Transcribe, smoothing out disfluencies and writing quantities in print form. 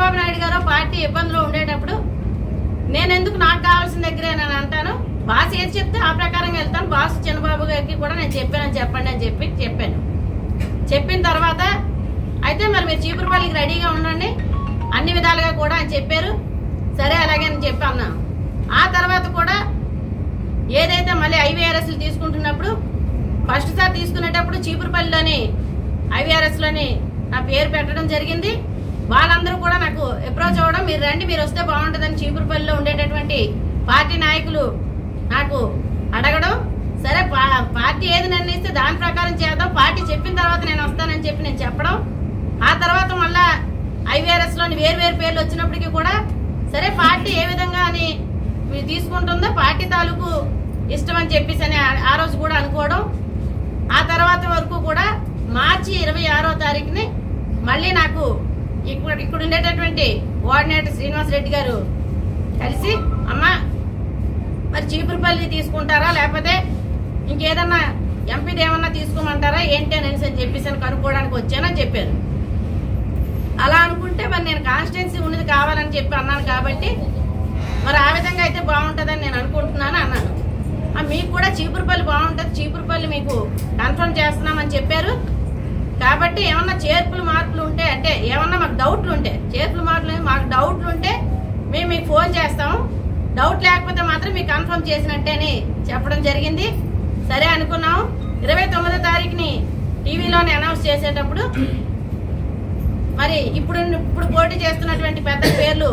చంద్రబాబు నాయుడు గారు పార్టీ ఇబ్బందులు ఉండేటప్పుడు నేను ఎందుకు నాకు కావాల్సిన దగ్గరే నేను అంటాను, బాస్ ఏది చెప్తే ఆ ప్రకారంగా వెళ్తాను. బాస్ చంద్రబాబు గారికి కూడా నేను చెప్పండి అని చెప్పాను. చెప్పిన తర్వాత అయితే మరి మీరు చీపురుపల్లికి రెడీగా ఉండండి అన్ని విధాలుగా కూడా అని చెప్పారు. సరే అలాగే అని చెప్పి అన్నాను. ఆ తర్వాత కూడా ఏదైతే మళ్ళీ ఐవీఆర్ఎస్లు తీసుకుంటున్నప్పుడు ఫస్ట్ సార్ తీసుకునేటప్పుడు చీపురుపల్లిలోని ఐవీఆర్ఎస్లోని నా పేరు పెట్టడం జరిగింది. వాళ్ళందరూ కూడా నాకు అప్రోచ్ అవ్వడం, మీరు రండి మీరు వస్తే బాగుంటుందని చీపురుపల్లిలో ఉండేటటువంటి పార్టీ నాయకులు నాకు అడగడం. సరే పార్టీ ఏది నిర్ణయిస్తే దాని ప్రకారం చేద్దాం, పార్టీ చెప్పిన తర్వాత నేను వస్తానని చెప్పి నేను చెప్పడం. ఆ తర్వాత మళ్ళా ఐవీఆర్ఎస్లోని వేరు పేర్లు వచ్చినప్పటికీ కూడా సరే పార్టీ ఏ విధంగా అని మీరు తీసుకుంటుందో పార్టీ తాలూకు ఇష్టం అని చెప్పేసి అని ఆ రోజు కూడా అనుకోవడం. ఆ తర్వాత వరకు కూడా మార్చి 26వ తారీఖుని మళ్ళీ నాకు ఇక్కడ ఉండేటటువంటి కోఆర్డినేటర్ శ్రీనివాస్ రెడ్డి గారు కలిసి అమ్మా మరి చీపురుపల్లి తీసుకుంటారా లేకపోతే ఇంకేదన్నా ఎంపీది ఏమన్నా తీసుకోమంటారా ఏంటి అనేసి అని చెప్పేసి కనుక్కోవడానికి వచ్చానని చెప్పారు. అలా అనుకుంటే మరి నేను కాన్స్టిట్యున్సీ ఉన్నది కావాలని చెప్పి అన్నాను కాబట్టి మరి ఆ విధంగా అయితే బాగుంటుందని నేను అనుకుంటున్నాను అన్నాను. మీకు కూడా చీపురుపల్లి బాగుంటుంది, చీపురుపల్లి మీకు కన్ఫర్మ్ చేస్తున్నామని చెప్పారు. కాబట్టి ఏమన్నా చేర్పులు మార్పులు ఉంటే అంటే ఏమన్నా మాకు డౌట్లు ఉంటే మాకు డౌట్లు ఉంటే మేము మీకు ఫోన్ చేస్తాము, డౌట్ లేకపోతే మాత్రం మీకు కన్ఫర్మ్ చేసినట్టే అని చెప్పడం జరిగింది. సరే అనుకున్నాము. 29వ తారీఖుని టీవీలోనే అనౌన్స్ చేసేటప్పుడు మరి ఇప్పుడు పోటీ చేస్తున్నటువంటి పెద్ద పేర్లు